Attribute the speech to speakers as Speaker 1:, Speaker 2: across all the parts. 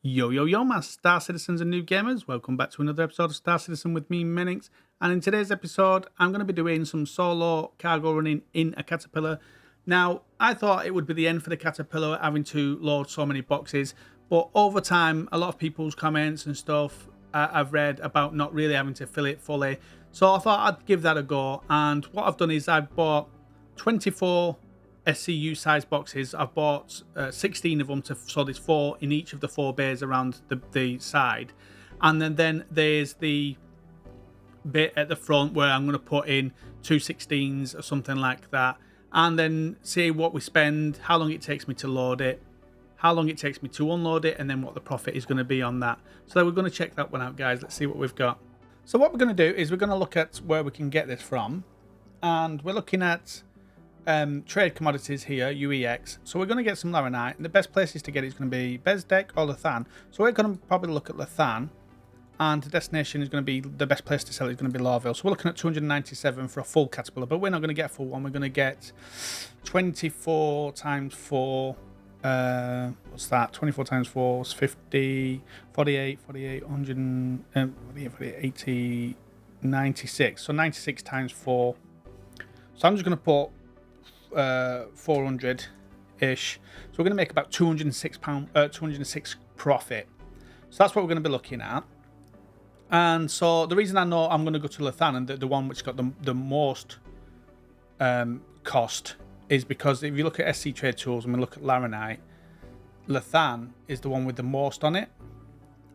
Speaker 1: Yo, yo, yo, my Star Citizens and Noob Gamers. Welcome back to another episode of Star Citizen with me, Menix. And in today's episode, I'm going to be doing some solo cargo running in a Caterpillar. Now, I thought it would be the end for the Caterpillar having to load so many boxes. But over time, a lot of people's comments and stuff I've read about not really having to fill it fully. So I thought I'd give that a go. And what I've done is I've bought 24 SCU size boxes. I've bought 16 of them, so there's 4 in each of the 4 bays around the side. And then there's the bit at the front where I'm going to put in 2 16s or something like that. And then see what we spend, how long it takes me to load it, how long it takes me to unload it, and then what the profit is going to be on that. So we're going to check that one out, guys. Let's see what we've got. So what we're going to do is we're going to look at where we can get this from. And we're looking at trade commodities here, UEX. So we're going to get some Laranite, and the best places to get it is going to be Bezdek or Lathan. So we're going to probably look at Lathan, and the destination is going to be, the best place to sell it is going to be Lawville. So we're looking at 297 for a full Caterpillar, but we're not going to get a full one. We're going to get 24 times 4. What's that? 24 times 4 is 50, 48, 100, 80, 96. So 96 times 4. So I'm just going to put 400-ish. So we're going to make about £206 profit. So that's what we're going to be looking at. And so the reason I know I'm going to go to Lathan, and the one which got the most cost, is because if you look at SC Trade Tools and we look at Laranite, Lathan is the one with the most on it.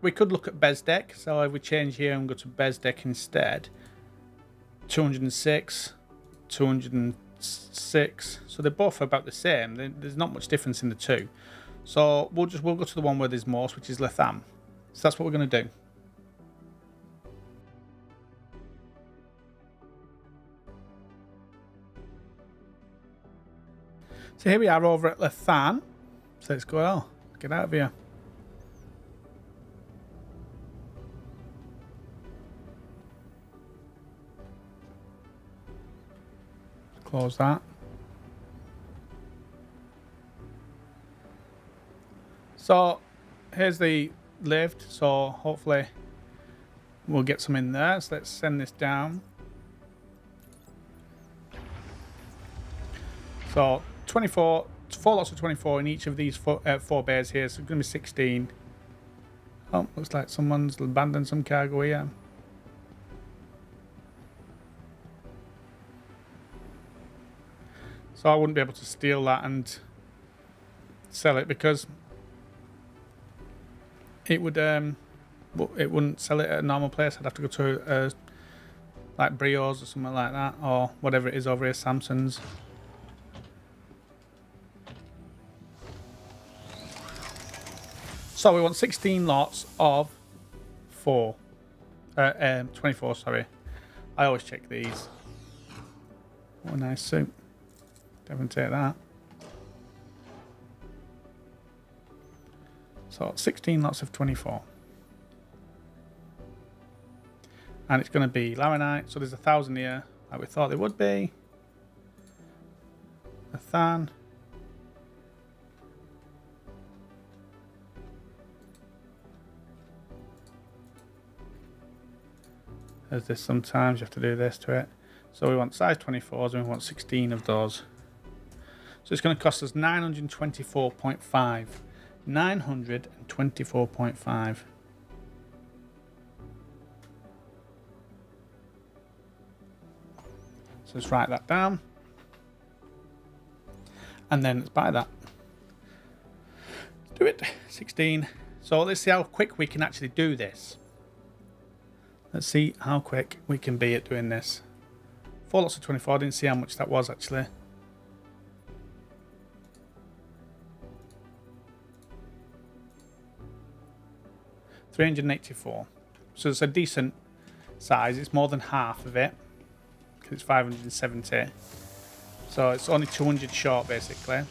Speaker 1: We could look at Bezdek. So if we change here and go to Bezdek instead, 206, 206. So they're both about the same. There's not much difference in the two. So we'll go to the one where there's most, which is Lathan. So that's what we're going to do. So here we are over at Lathan. So let's go. Oh, get out of here. Close that. So here's the lift. So hopefully we'll get some in there. So let's send this down. So 24, 4 lots of 24 in each of these 4 bays here. So it's going to be 16. Oh, looks like someone's abandoned some cargo here. So I wouldn't be able to steal that and sell it because it wouldn't sell it at a normal place. I'd have to go to like Brio's or something like that, or whatever it is over here, Samson's. So we want 16 lots of 24, sorry. I always check these. What a nice suit. Definitely take that. So 16 lots of 24. And it's going to be Laranite. So there's 1,000 here, like we thought there would be. Lathan. As this sometimes you have to do this to it. So we want size 24s and we want 16 of those. So it's going to cost us 924.5. 924.5. So let's write that down. And then let's buy that. Let's do it. 16. So let's see how quick we can actually do this. Let's see how quick we can be at doing this. 4 lots of 24. I didn't see how much that was actually. $384. So it's a decent size. It's more than half of it because it's 570. So it's only 200 short basically,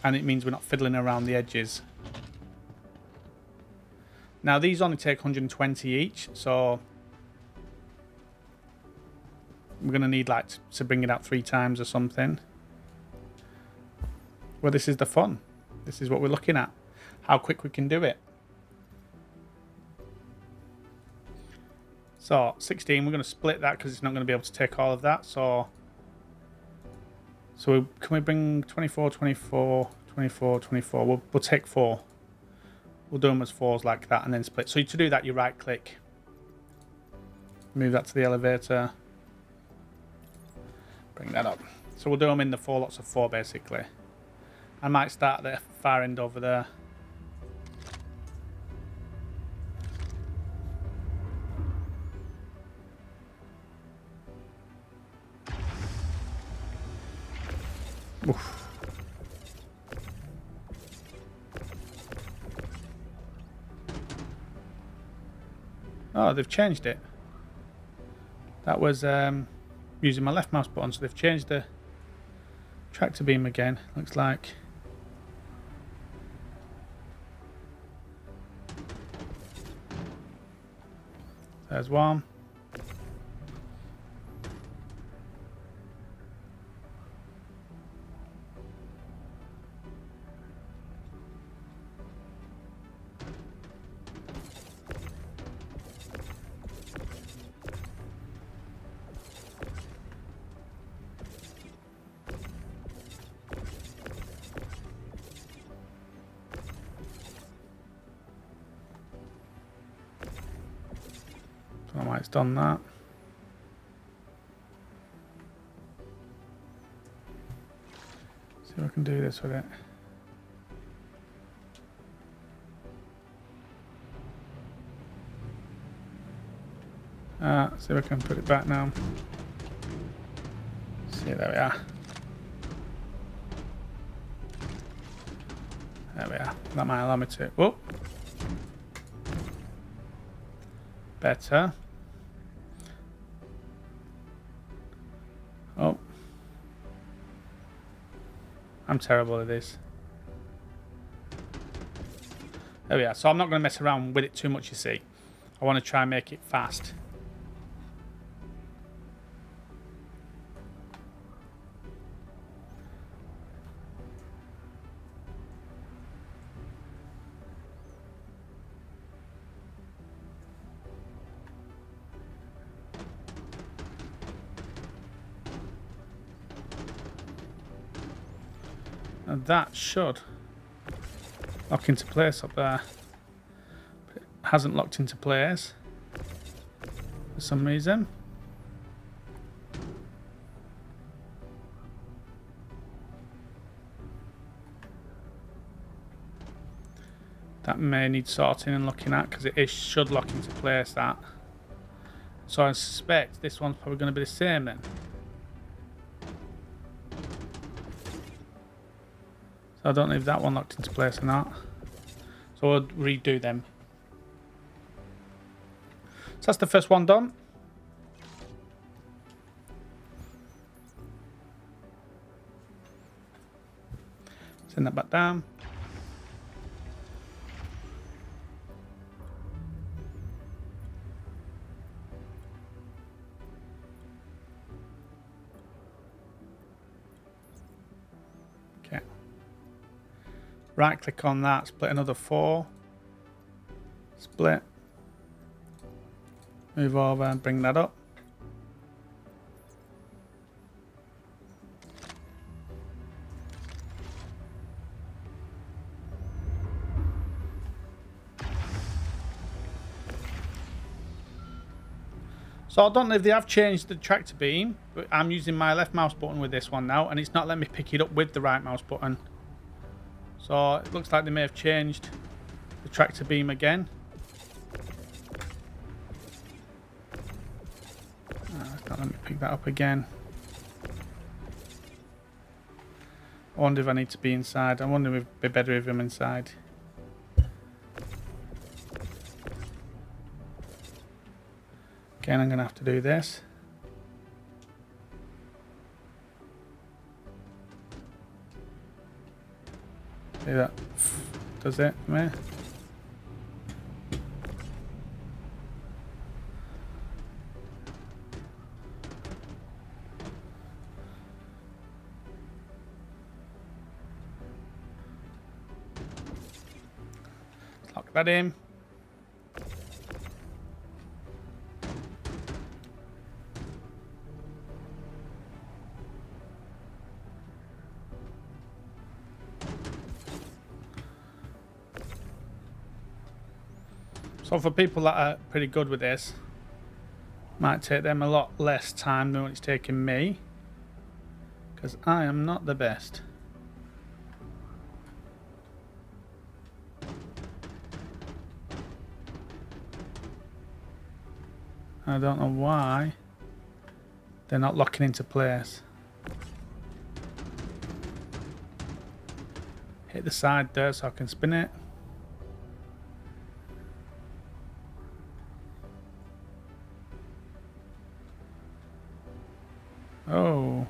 Speaker 1: and it means we're not fiddling around the edges. Now these only take 120 each, so we're going to need like to bring it out 3 times or something. Well, this is the fun. This is what we're looking at. How quick we can do it. So 16, we're going to split that because it's not going to be able to take all of that. So can we bring 24, 24, 24, 24? We'll take 4. We'll do them as 4s like that and then split. So to do that, you right click. Move that to the elevator. Bring that up. So we'll do them in the 4 lots of 4 basically. I might start at the far end over there. Oof. Oh, they've changed it. That was using my left mouse button, so they've changed the tractor beam again, looks like. There's one. Don't know why it's done that. See if I can do this with it. See if I can put it back now. See, there we are. There we are. That might allow me to. Whoa. Better. Oh. I'm terrible at this. There we are. So I'm not going to mess around with it too much, you see. I want to try and make it fast. And that should lock into place up there. But it hasn't locked into place for some reason. That may need sorting and looking at because it should lock into place, that. So I suspect this one's probably going to be the same then. So I don't know if that one locked into place or not. So we'll redo them. So that's the first one done. Send that back down. Okay. Right click on that, split another 4. Split. Move over and bring that up. So I don't know if they have changed the tractor beam, but I'm using my left mouse button with this one now, and it's not letting me pick it up with the right mouse button. So it looks like they may have changed the tractor beam again. It's not letting me pick that up again. I wonder if I need to be inside. I wonder if it'd be better if I'm inside. Again, I'm going to have to do this. See that does it for me. Let's lock that in. So for people that are pretty good with this, might take them a lot less time than what it's taking me, because I am not the best. I don't know why they're not locking into place. Hit the side there so I can spin it. Oh.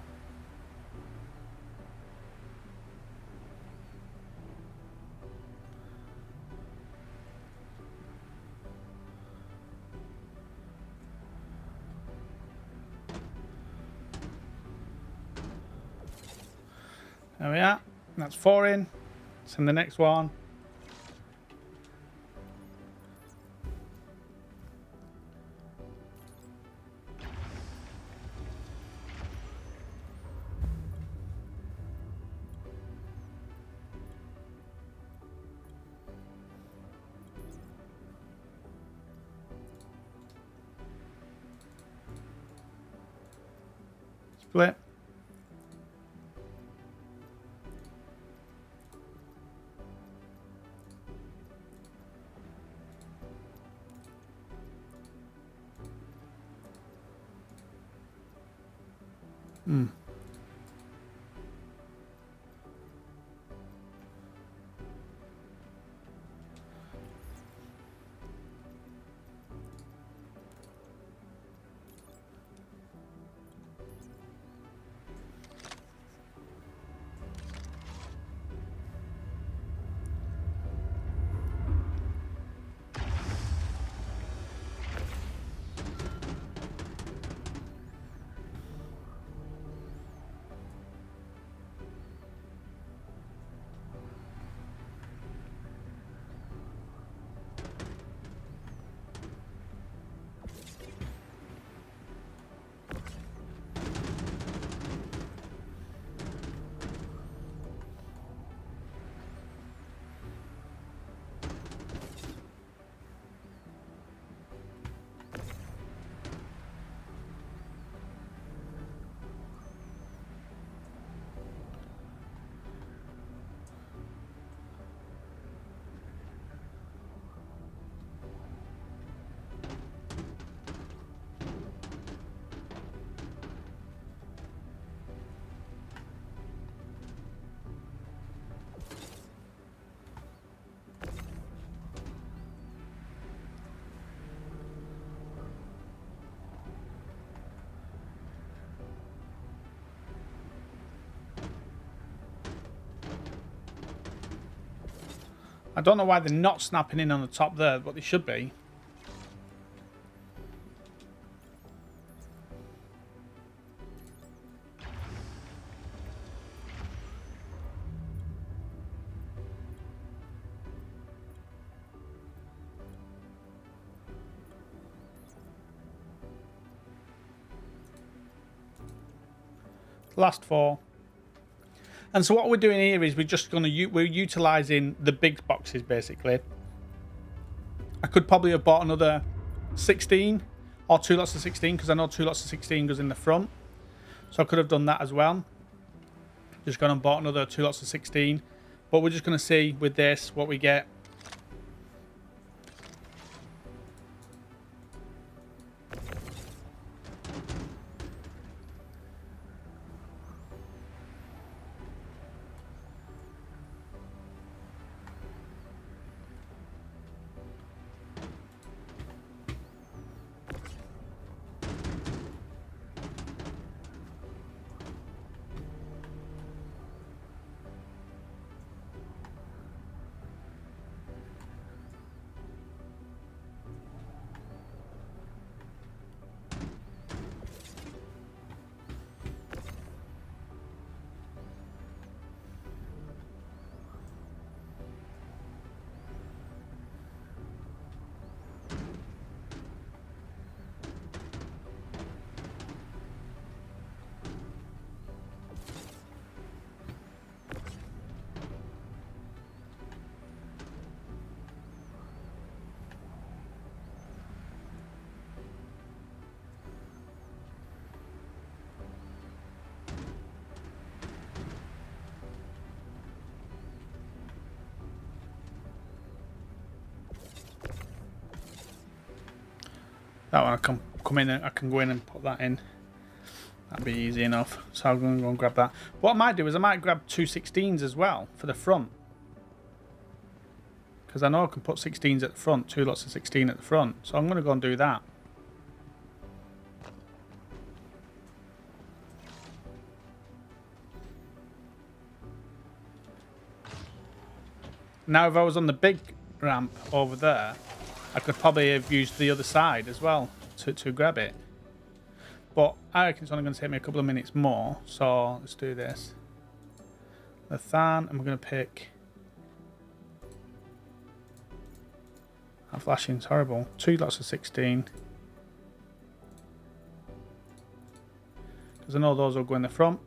Speaker 1: There we are. That's 4 in. Send the next one. Split. I don't know why they're not snapping in on the top there, but they should be. Last 4. And so what we're doing here is we're just going to we're utilizing the big boxes basically. I could probably have bought another 16 or 2 lots of 16 because I know 2 lots of 16 goes in the front. So I could have done that as well. Just gone and bought another 2 lots of 16. But we're just going to see with this what we get. That one I can come in and I can go in and put that in. That'd be easy enough. So I'm going to go and grab that. What I might do is I might grab 2 16s as well for the front. Because I know I can put 16s at the front, 2 lots of 16 at the front. So I'm going to go and do that. Now if I was on the big ramp over there, I could probably have used the other side as well to grab it. But I reckon it's only going to take me a couple of minutes more. So let's do this. The fan, and we're going to pick... That flashing's horrible. 2 lots of 16. Because I know those will go in the front.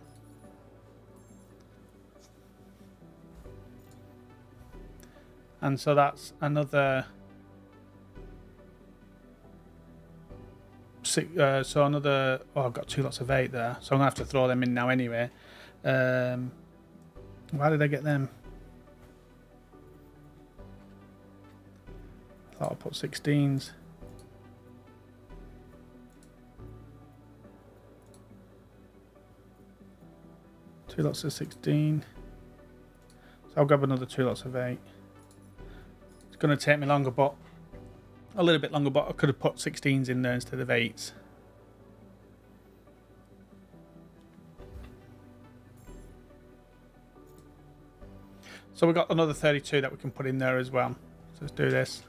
Speaker 1: And so that's another... so another... Oh, I've got 2 lots of 8 there. So I'm going to have to throw them in now anyway. Why did I get them? I thought I'd put 16s. Two lots of 16. So I'll grab another 2 lots of 8. It's going to take me longer, but a little bit longer, but I could have put 16s in there instead of 8s. So we've got another 32 that we can put in there as well. So let's do this.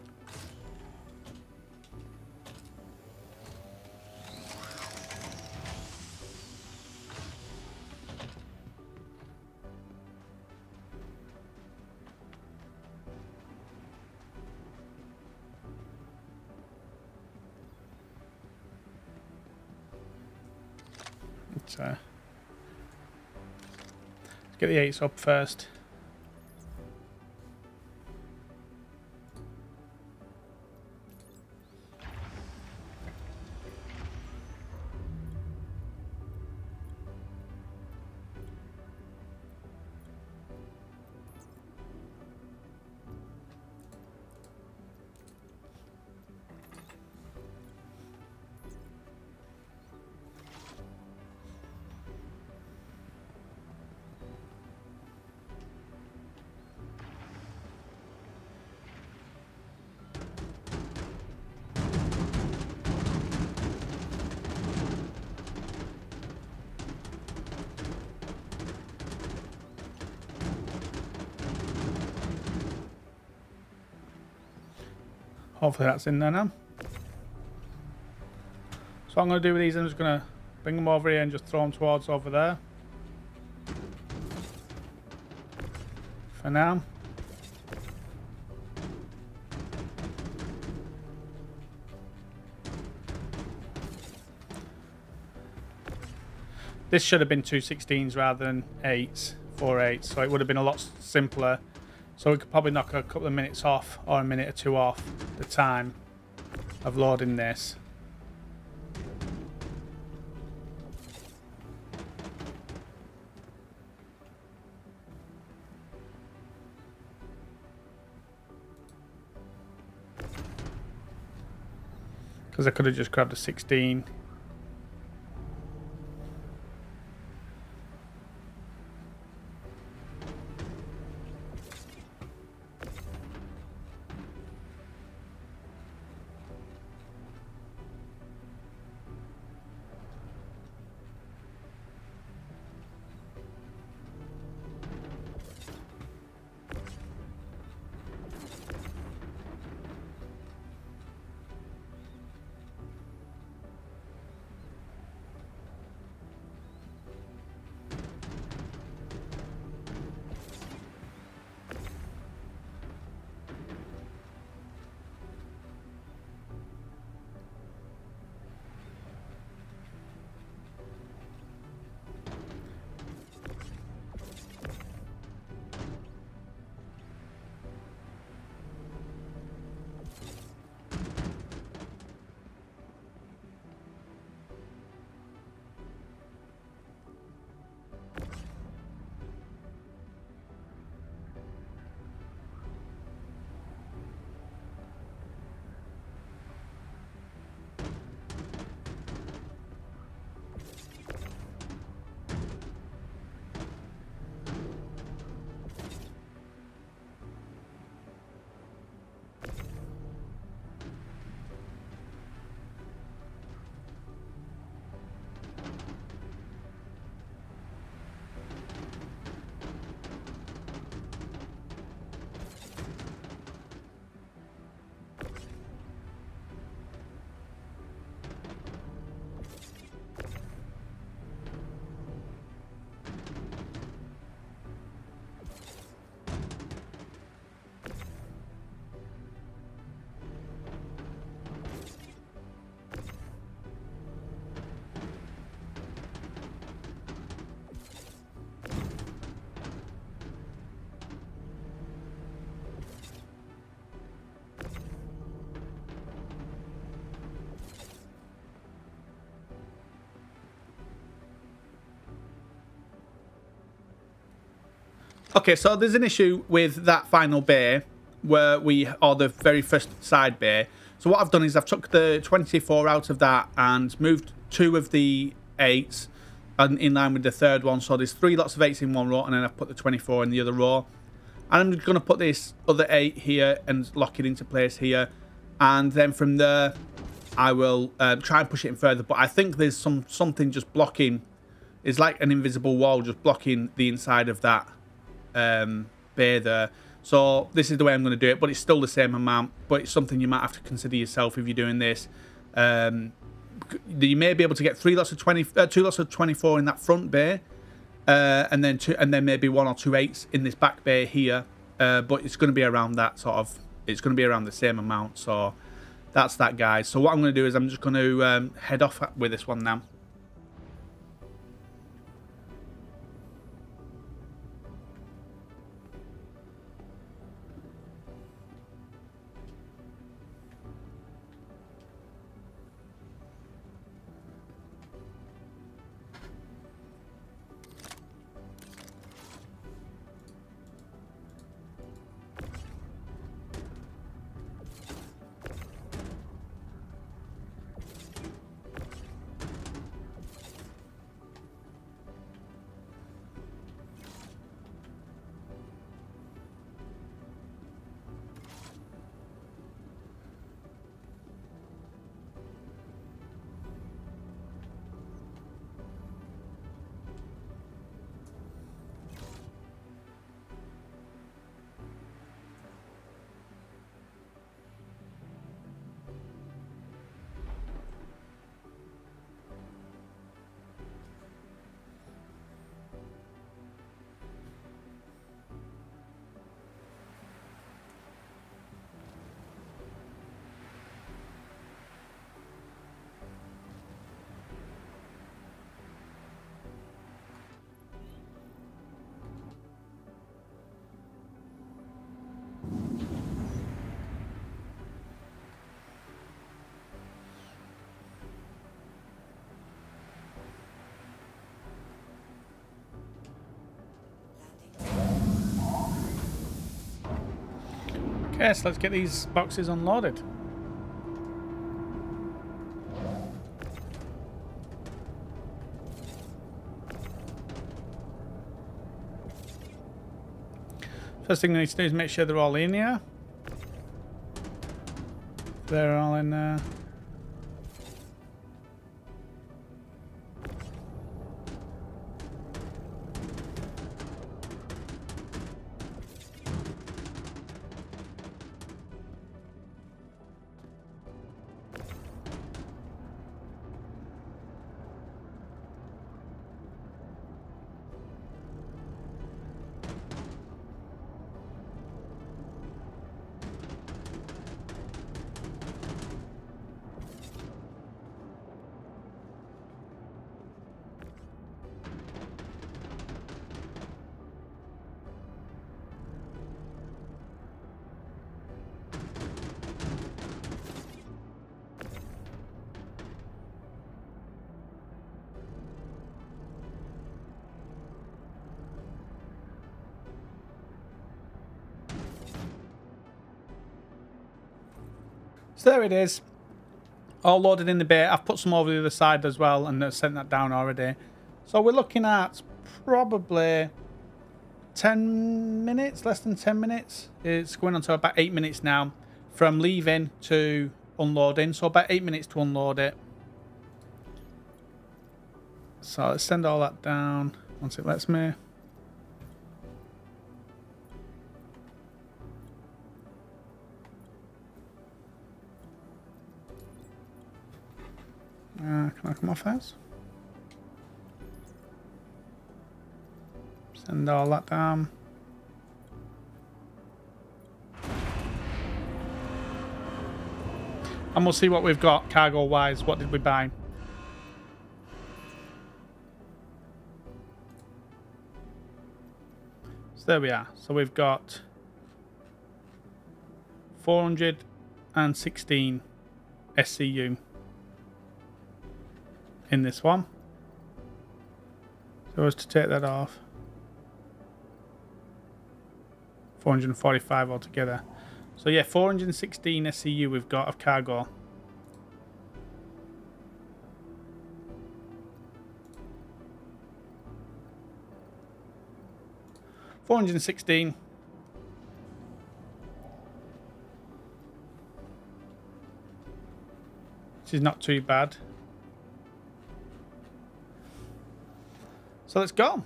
Speaker 1: Let's get the 8s up first. Hopefully that's in there now. So what I'm going to do with these, I'm just going to bring them over here and just throw them towards over there. For now. This should have been 2 16s rather than 8s, 4 8s, so it would have been a lot simpler. So we could probably knock a couple of minutes off, or a minute or 2 off the time of loading this. Because I could have just grabbed a 16. Okay, so there's an issue with that final bay where or the very first side bay. So what I've done is I've took the 24 out of that and moved 2 of the 8s and in line with the third one. So there's 3 lots of 8s in one row, and then I've put the 24 in the other row. And I'm going to put this other 8 here and lock it into place here. And then from there, I will try and push it in further. But I think there's something just blocking. It's like an invisible wall just blocking the inside of that bay there. So this is the way I'm going to do it, but it's still the same amount, but it's something you might have to consider yourself if you're doing this. You may be able to get 2 lots of 24 in that front bay, and then maybe 1 or 2 8s in this back bay here, but it's going to be around that sort of, it's going to be around the same amount. So that's that, guys. So what I'm going to do is I'm just going to head off with this one now. Okay, so let's get these boxes unloaded. First thing we need to do is make sure they're all in here. They're all in there. So there it is, all loaded in the bay. I've put some over the other side as well and sent that down already. So we're looking at probably 10 minutes, less than 10 minutes. It's going on to about 8 minutes now from leaving to unloading. So about 8 minutes to unload it. So let's send all that down once it lets me. Can I come off this? Send all that down. And we'll see what we've got cargo wise. What did we buy? So there we are. So we've got 416 SCU in this one. So as to take that off. 445 altogether. So yeah, 416 SCU we've got of cargo. $416. Which is not too bad. So let's go.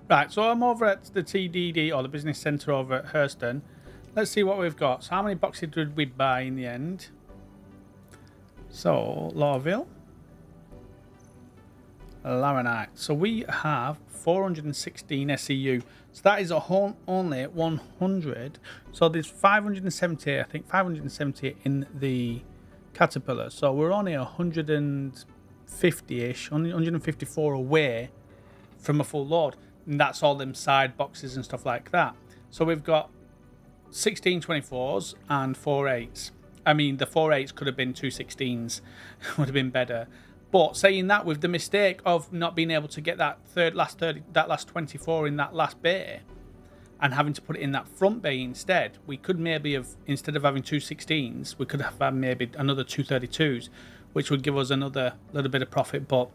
Speaker 1: Right, so I'm over at the TDD, or the business centre over at Hurston. Let's see what we've got. So how many boxes did we buy in the end? So, Lawville. Laranite. So we have 416 SEU. So that is only 100. So there's 570, I think 570 in the Caterpillar. So we're only 150-ish, only 154 away from a full load. And that's all them side boxes and stuff like that. So we've got 16 24s and 4 8s. I mean, the 4 8s could have been 2 16s. Would have been better. But saying that, with the mistake of not being able to get that last 24 in that last bay and having to put it in that front bay instead, we could maybe have, instead of having 2 16s, we could have had maybe another 2 32s, which would give us another little bit of profit. But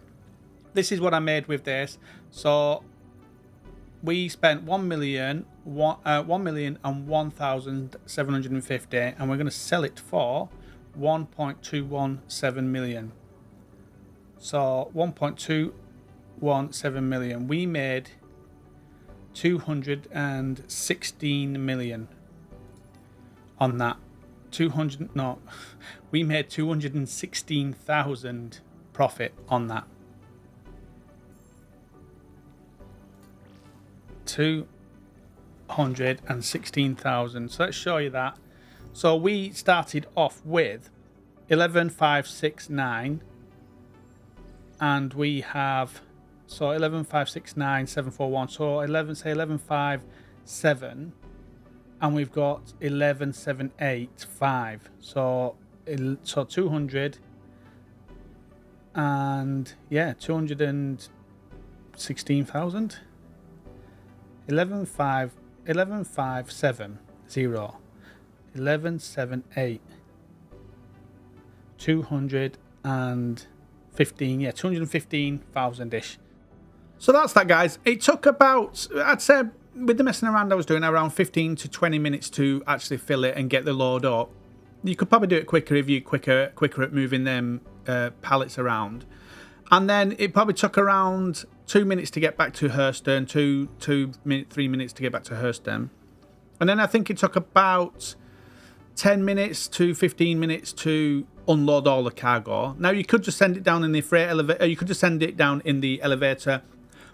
Speaker 1: this is what I made with this. So we spent 1,001,750, and we're going to sell it for 1.217 million. So 1.217 million. We made 216 million on that. We made 216,000 profit on that. 216,000. So let's show you that. So we started off with 11,569, and we have 11,569,741. So 11,507, and we've got 11,785. So 200 and 216,000. 11,570, 11,780, 215, 215,000-ish. So that's that, guys. It took about, I'd say, with the messing around I was doing, around 15 to 20 minutes to actually fill it and get the load up. You could probably do it quicker if you're quicker at moving them pallets around. And then it probably took around 2 minutes to get back to Hurston, 3 minutes to get back to Hurston. And then I think it took about 10 minutes to 15 minutes to unload all the cargo. Now, you could just send it down in the freight elevator, you could just send it down in the elevator,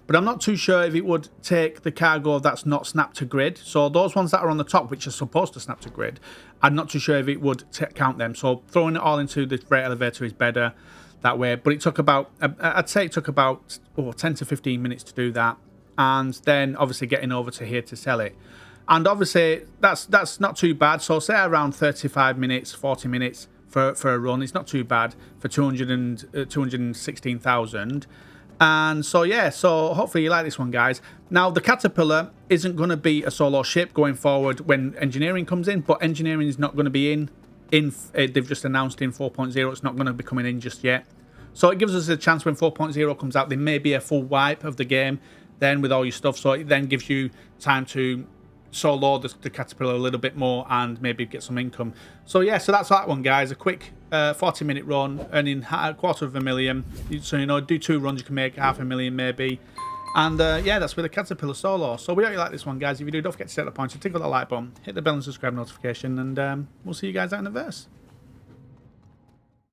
Speaker 1: but I'm not too sure if it would take the cargo that's not snapped to grid. So those ones that are on the top, which are supposed to snap to grid, I'm not too sure if it would count them. So throwing it all into the freight elevator is better that way. But it took about, I'd say it took about 10 to 15 minutes to do that, and then obviously getting over to here to sell it. And obviously that's not too bad. So say around 35 minutes, 40 minutes for a run. It's not too bad for 216,000. And so yeah, so hopefully you like this one, guys. Now, the Caterpillar isn't going to be a solo ship going forward when engineering comes in, but engineering is not going to be in they've just announced in 4.0 it's not going to be coming in just yet. So it gives us a chance when 4.0 comes out, there may be a full wipe of the game then with all your stuff. So it then gives you time to solo the Caterpillar a little bit more and maybe get some income. So yeah, so that's that one, guys. A quick 40-minute run, earning $250,000. So, do 2 runs, you can make $500,000 maybe. And yeah, that's with a Caterpillar solo. So we hope you like this one, guys. If you do, don't forget to set the pointer, tickle that like button, hit the bell and subscribe notification, and we'll see you guys out in the verse.